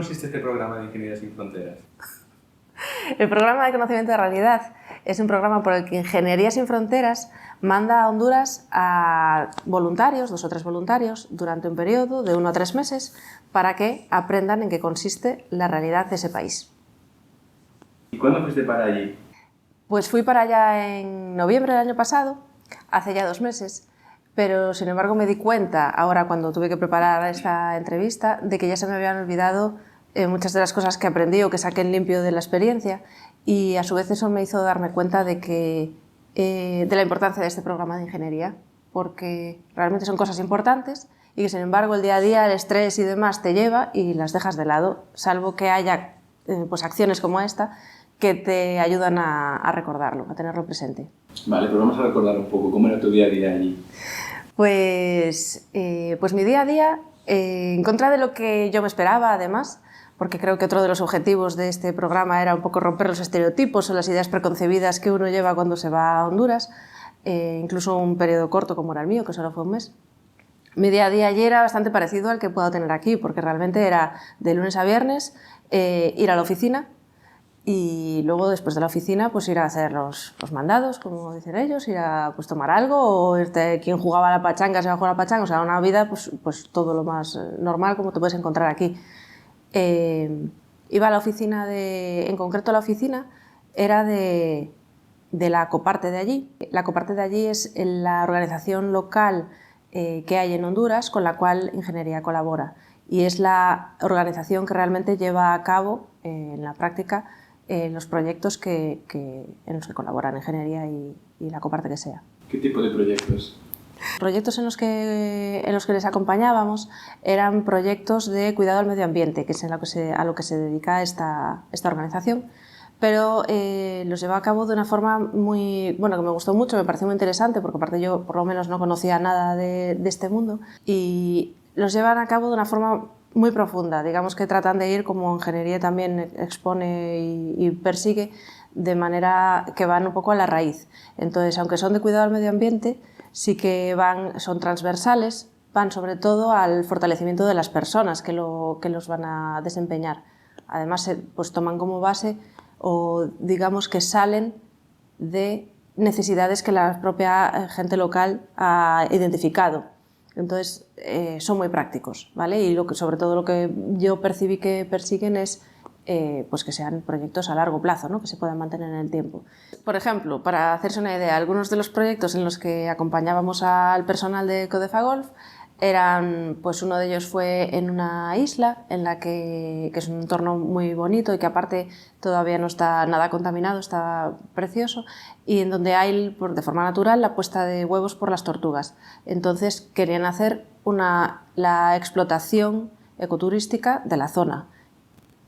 consiste este programa de Ingeniería sin Fronteras? El programa de conocimiento de realidad es un programa por el que Ingeniería sin Fronteras manda a Honduras a voluntarios, 2 o 3 voluntarios, durante un periodo de 1 a 3 meses, para que aprendan en qué consiste la realidad de ese país. ¿Y cuándo fuiste para allí? Pues fui para allá en noviembre del año pasado, hace ya 2 meses, pero sin embargo me di cuenta, ahora cuando tuve que preparar esta entrevista, de que ya se me habían olvidado muchas de las cosas que aprendí o que saqué en limpio de la experiencia, y a su vez eso me hizo darme cuenta de la importancia de este programa de ingeniería, porque realmente son cosas importantes y que sin embargo el día a día, el estrés y demás te lleva y las dejas de lado, salvo que haya pues acciones como esta que te ayudan a recordarlo, a tenerlo presente. Vale, pues vamos a recordar un poco cómo era tu día a día allí. Pues mi día a día, en contra de lo que yo me esperaba, además, porque creo que otro de los objetivos de este programa era un poco romper los estereotipos o las ideas preconcebidas que uno lleva cuando se va a Honduras, incluso un periodo corto como era el mío, que solo fue un mes. Mi día a día allí era bastante parecido al que puedo tener aquí, porque realmente era de lunes a viernes ir a la oficina y luego después de la oficina pues ir a hacer los mandados, como dicen ellos, ir a pues, tomar algo o irte, quien jugaba a la pachanga se va a jugar a la pachanga, o sea, una vida pues todo lo más normal como te puedes encontrar aquí. Iba a la oficina en concreto la oficina era de la Coparte de allí. La Coparte de allí es la organización local que hay en Honduras con la cual Ingeniería colabora y es la organización que realmente lleva a cabo en la práctica los proyectos en los que colaboran Ingeniería y la Coparte que sea. ¿Qué tipo de proyectos? Proyectos en los que les acompañábamos eran proyectos de cuidado al medio ambiente, que es a lo que se dedica esta organización, pero los llevó a cabo de una forma que me gustó mucho, me pareció muy interesante, porque aparte yo por lo menos no conocía nada de este mundo, y los llevan a cabo de una forma muy profunda, digamos que tratan de ir, como Ingeniería también expone y persigue, de manera que van un poco a la raíz. Entonces, aunque son de cuidado al medio ambiente, sí que son transversales, van sobre todo al fortalecimiento de las personas que los van a desempeñar. Además, pues toman como base o digamos que salen de necesidades que la propia gente local ha identificado. Entonces, son muy prácticos, ¿vale? Y sobre todo lo que yo percibí que persiguen es pues que sean proyectos a largo plazo, ¿no? Que se puedan mantener en el tiempo. Por ejemplo, para hacerse una idea, algunos de los proyectos en los que acompañábamos al personal de Codefa Golf pues uno de ellos fue en una isla en la que es un entorno muy bonito y que aparte todavía no está nada contaminado, está precioso, y en donde hay de forma natural la puesta de huevos por las tortugas. Entonces querían hacer la explotación ecoturística de la zona,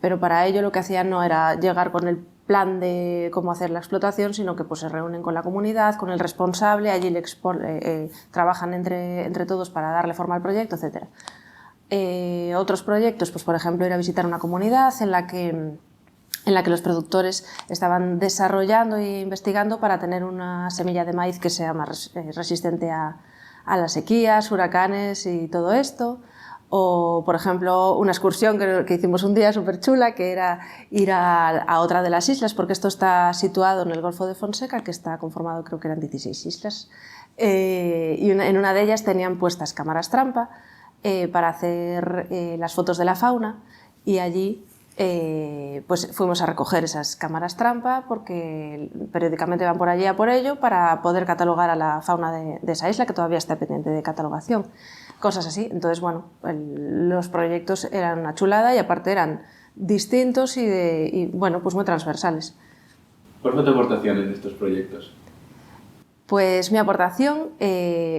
pero para ello lo que hacían no era llegar con el plan de cómo hacer la explotación, sino que pues, se reúnen con la comunidad, con el responsable, allí trabajan entre todos para darle forma al proyecto, etc. Otros proyectos, pues, por ejemplo, ir a visitar una comunidad en la que los productores estaban desarrollando e investigando para tener una semilla de maíz que sea más resistente a las sequías, huracanes y todo esto. O, por ejemplo, una excursión que hicimos un día súper chula, que era ir a otra de las islas, porque esto está situado en el Golfo de Fonseca, que está conformado, creo que eran 16 islas, y en una de ellas tenían puestas cámaras trampa para hacer las fotos de la fauna, y allí pues fuimos a recoger esas cámaras trampa, porque periódicamente van por allí a por ello, para poder catalogar a la fauna de esa isla, que todavía está pendiente de catalogación. Cosas así. Entonces, bueno, los proyectos eran una chulada y aparte eran distintos y bueno, pues muy transversales. ¿Cuál fue tu aportación en estos proyectos? Pues mi aportación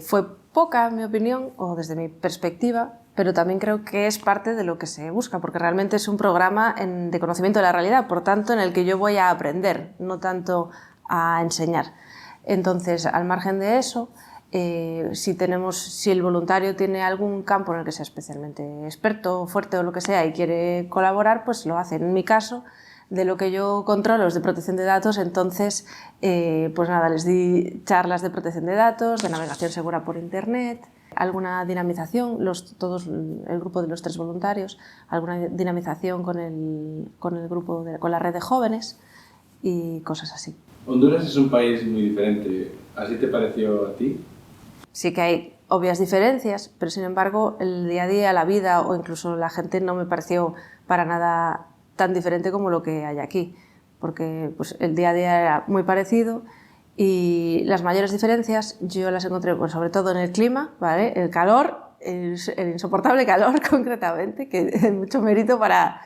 fue poca, en mi opinión, o desde mi perspectiva, pero también creo que es parte de lo que se busca, porque realmente es un programa de conocimiento de la realidad, por tanto, en el que yo voy a aprender, no tanto a enseñar. Entonces, al margen de eso, si el voluntario tiene algún campo en el que sea especialmente experto, fuerte o lo que sea y quiere colaborar, pues lo hace. En mi caso, de lo que yo controlo es de protección de datos, entonces pues nada, les di charlas de protección de datos, de navegación segura por internet. alguna dinamización, todos el grupo de los 3 voluntarios, alguna dinamización con el grupo, con la red de jóvenes y cosas así. Honduras es un país muy diferente. ¿Así te pareció a ti? Sí que hay obvias diferencias, pero sin embargo el día a día, la vida o incluso la gente no me pareció para nada tan diferente como lo que hay aquí, porque pues, el día a día era muy parecido y las mayores diferencias yo las encontré pues, sobre todo en el clima, ¿vale? El calor, el insoportable calor concretamente, que es mucho mérito para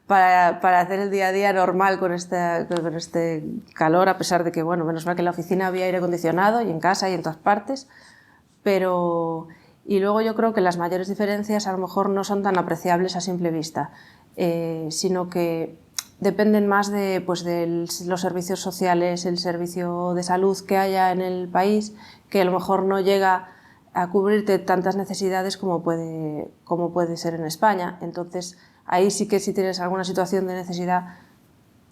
hacer el día a día normal con este calor, a pesar de que, bueno, menos mal que en la oficina había aire acondicionado y en casa y en todas partes, pero... Y luego yo creo que las mayores diferencias a lo mejor no son tan apreciables a simple vista, sino que dependen más de los servicios sociales, el servicio de salud que haya en el país, que a lo mejor no llega a cubrirte tantas necesidades como puede ser en España. Entonces, ahí sí que si tienes alguna situación de necesidad,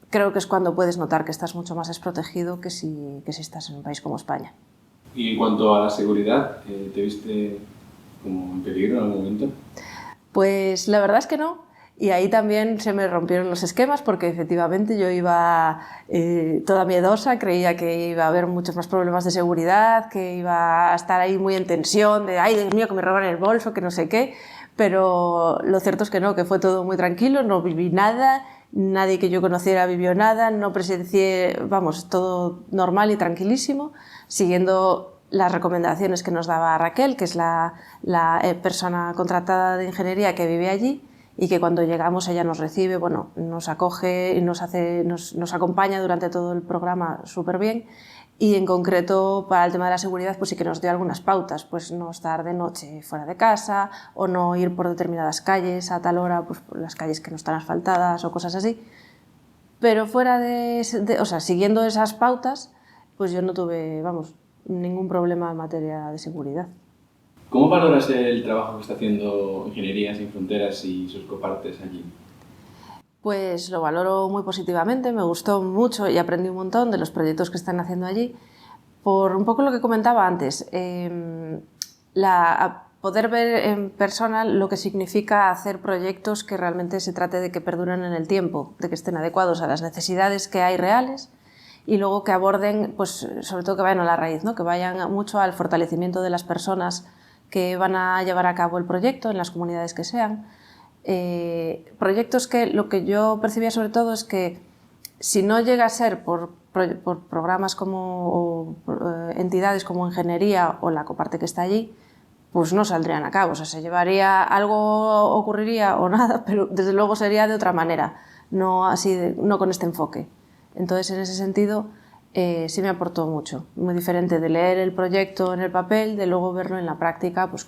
creo que es cuando puedes notar que estás mucho más desprotegido que si estás en un país como España. Y en cuanto a la seguridad, ¿te viste como en peligro en algún momento? Pues la verdad es que no. Y ahí también se me rompieron los esquemas porque efectivamente yo iba toda miedosa, creía que iba a haber muchos más problemas de seguridad, que iba a estar ahí muy en tensión, de ¡ay, Dios mío, que me roban el bolso, que no sé qué! Pero lo cierto es que no, que fue todo muy tranquilo, no viví nada, nadie que yo conociera vivió nada, no presencié, vamos, todo normal y tranquilísimo, siguiendo las recomendaciones que nos daba Raquel, que es la persona contratada de ingeniería que vive allí, y que cuando llegamos ella nos recibe, bueno, nos acoge y nos acompaña durante todo el programa súper bien. Y en concreto para el tema de la seguridad pues sí que nos dio algunas pautas, pues no estar de noche fuera de casa o no ir por determinadas calles a tal hora, pues por las calles que no están asfaltadas o cosas así. Pero fuera o sea, siguiendo esas pautas, pues yo no tuve, vamos, ningún problema en materia de seguridad. ¿Cómo valoras el trabajo que está haciendo Ingeniería Sin Fronteras y sus copartes allí? Pues lo valoro muy positivamente, me gustó mucho y aprendí un montón de los proyectos que están haciendo allí. Por un poco lo que comentaba antes, poder ver en persona lo que significa hacer proyectos que realmente se trate de que perduren en el tiempo, de que estén adecuados a las necesidades que hay reales y luego que aborden, pues sobre todo que vayan a la raíz, ¿no? Que vayan mucho al fortalecimiento de las personas que van a llevar a cabo el proyecto en las comunidades que sean. Proyectos que lo que yo percibía sobre todo es que si no llega a ser por programas como entidades como Ingeniería o la coparte que está allí, pues no saldrían a cabo, o sea, se llevaría, algo ocurriría o nada, pero desde luego sería de otra manera, no no con este enfoque. Entonces, en ese sentido, sí me aportó mucho, muy diferente de leer el proyecto en el papel, de luego verlo en la práctica, pues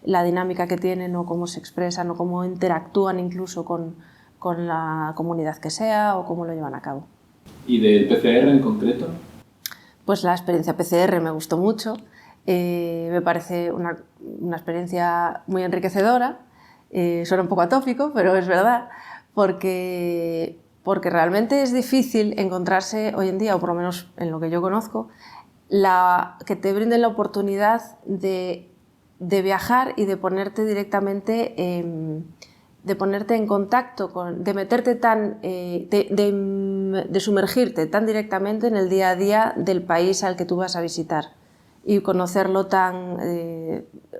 la dinámica que tienen o cómo se expresan o cómo interactúan incluso con la comunidad que sea o cómo lo llevan a cabo. ¿Y del PCR en concreto? Pues la experiencia PCR me gustó mucho, me parece una experiencia muy enriquecedora, suena un poco atópico, pero es verdad, porque realmente es difícil encontrarse hoy en día, o por lo menos en lo que yo conozco, que te brinden la oportunidad de viajar y de ponerte directamente, de ponerte en contacto, de meterte de sumergirte tan directamente en el día a día del país al que tú vas a visitar y conocerlo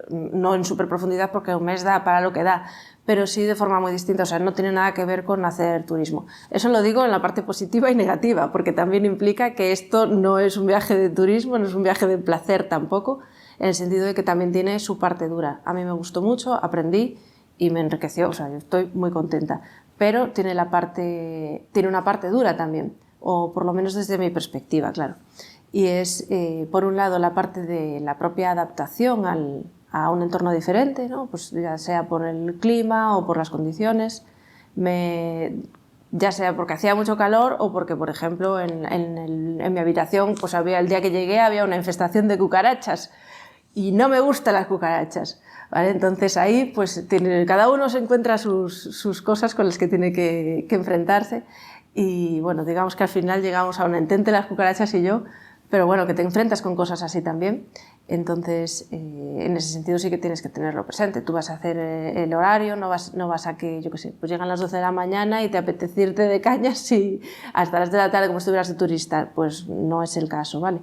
no en súper profundidad porque un mes da para lo que da, pero sí de forma muy distinta, o sea, no tiene nada que ver con hacer turismo. Eso lo digo en la parte positiva y negativa, porque también implica que esto no es un viaje de turismo, no es un viaje de placer tampoco, en el sentido de que también tiene su parte dura. A mí me gustó mucho, aprendí y me enriqueció, o sea, yo estoy muy contenta, pero tiene una parte dura también, o por lo menos desde mi perspectiva, claro. Y es, por un lado, la parte de la propia adaptación a un entorno diferente, ¿no? Pues ya sea por el clima o por las condiciones, ya sea porque hacía mucho calor o porque, por ejemplo, en mi habitación, pues el día que llegué había una infestación de cucarachas y no me gustan las cucarachas, ¿vale? Entonces ahí pues cada uno se encuentra sus cosas con las que tiene que enfrentarse y bueno, digamos que al final llegamos a un entente las cucarachas y yo, pero bueno, que te enfrentas con cosas así también. Entonces, en ese sentido sí que tienes que tenerlo presente. Tú vas a hacer el horario, no vas a que, yo qué sé, pues llegan las 12 de la mañana y te apetece irte de cañas y hasta las de la tarde como si estuvieras de turista. Pues no es el caso, ¿vale?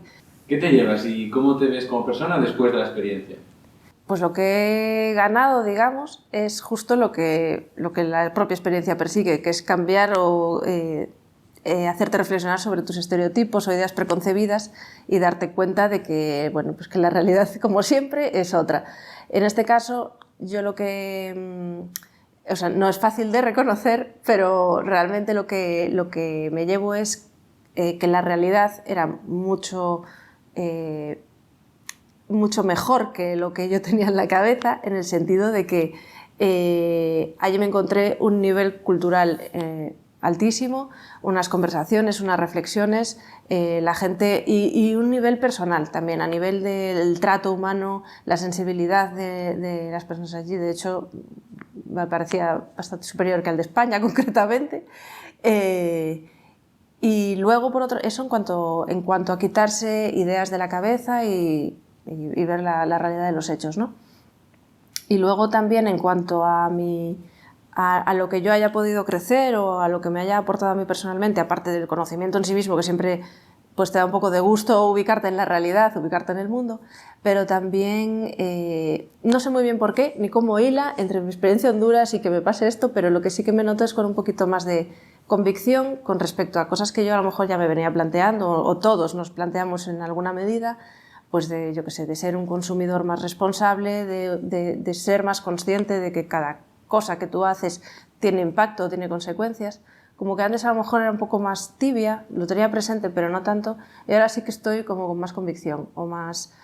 ¿Qué te llevas y cómo te ves como persona después de la experiencia? Pues lo que he ganado, digamos, es justo lo que la propia experiencia persigue, que es cambiar o hacerte reflexionar sobre tus estereotipos o ideas preconcebidas y darte cuenta de que, bueno, pues que la realidad, como siempre, es otra. En este caso, yo lo que... o sea, no es fácil de reconocer, pero realmente lo que me llevo es que la realidad era mucho mejor que lo que yo tenía en la cabeza, en el sentido de que allí me encontré un nivel cultural altísimo, unas conversaciones, unas reflexiones, la gente y un nivel personal también, a nivel del trato humano, la sensibilidad de las personas allí. De hecho, me parecía bastante superior que al de España, concretamente. Y luego, por otro, eso en cuanto a quitarse ideas de la cabeza y ver la realidad de los hechos, ¿no? Y luego también en cuanto a lo que yo haya podido crecer o a lo que me haya aportado a mí personalmente, aparte del conocimiento en sí mismo, que siempre pues, te da un poco de gusto ubicarte en la realidad, ubicarte en el mundo, pero también no sé muy bien por qué ni cómo hila entre mi experiencia en Honduras y que me pase esto, pero lo que sí que me noto es con un poquito más de convicción con respecto a cosas que yo a lo mejor ya me venía planteando o todos nos planteamos en alguna medida, pues de, yo qué sé, de ser un consumidor más responsable, de ser más consciente de que cada cosa que tú haces tiene impacto, tiene consecuencias. Como que antes a lo mejor era un poco más tibia, lo tenía presente pero no tanto, y ahora sí que estoy como con más convicción o más,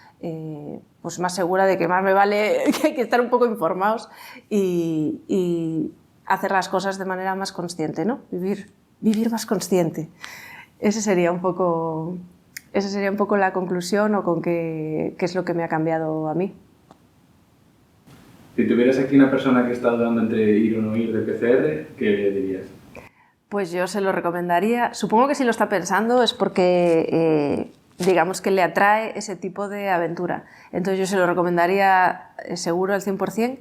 pues más segura de que más me vale que hay que estar un poco informados y hacer las cosas de manera más consciente, ¿no? Vivir más consciente. Esa sería un poco la conclusión o con qué es lo que me ha cambiado a mí. Si tuvieras aquí una persona que está dudando entre ir o no ir de PCR, ¿qué le dirías? Pues yo se lo recomendaría. Supongo que si lo está pensando es porque, digamos que le atrae ese tipo de aventura. Entonces yo se lo recomendaría seguro al 100%,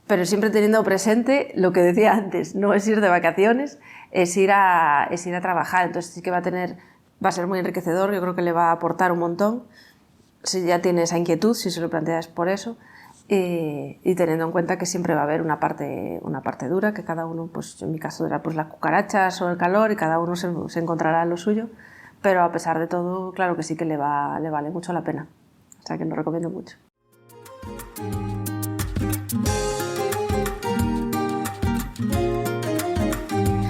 pero siempre teniendo presente lo que decía antes, no es ir de vacaciones, es ir a trabajar. Entonces sí que va a ser muy enriquecedor, yo creo que le va a aportar un montón, si ya tiene esa inquietud, si se lo planteas por eso, y teniendo en cuenta que siempre va a haber una parte dura, que cada uno, pues en mi caso era pues las cucarachas o el calor, y cada uno se encontrará lo suyo, pero a pesar de todo, claro que sí que le vale mucho la pena, o sea que lo recomiendo mucho.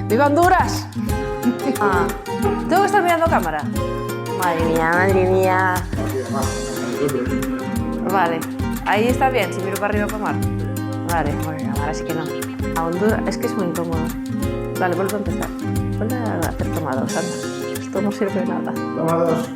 ¡Viva Honduras! Ah, ¿tengo que estar mirando cámara? Madre mía. Vale, ahí está bien, si miro para arriba o para mar. Vale, bueno, ahora sí que no. A Honduras, es que es muy incómodo. Vale, vuelvo a empezar. Vuelve a hacer tomados, anda. Esto no sirve de nada. Toma dos.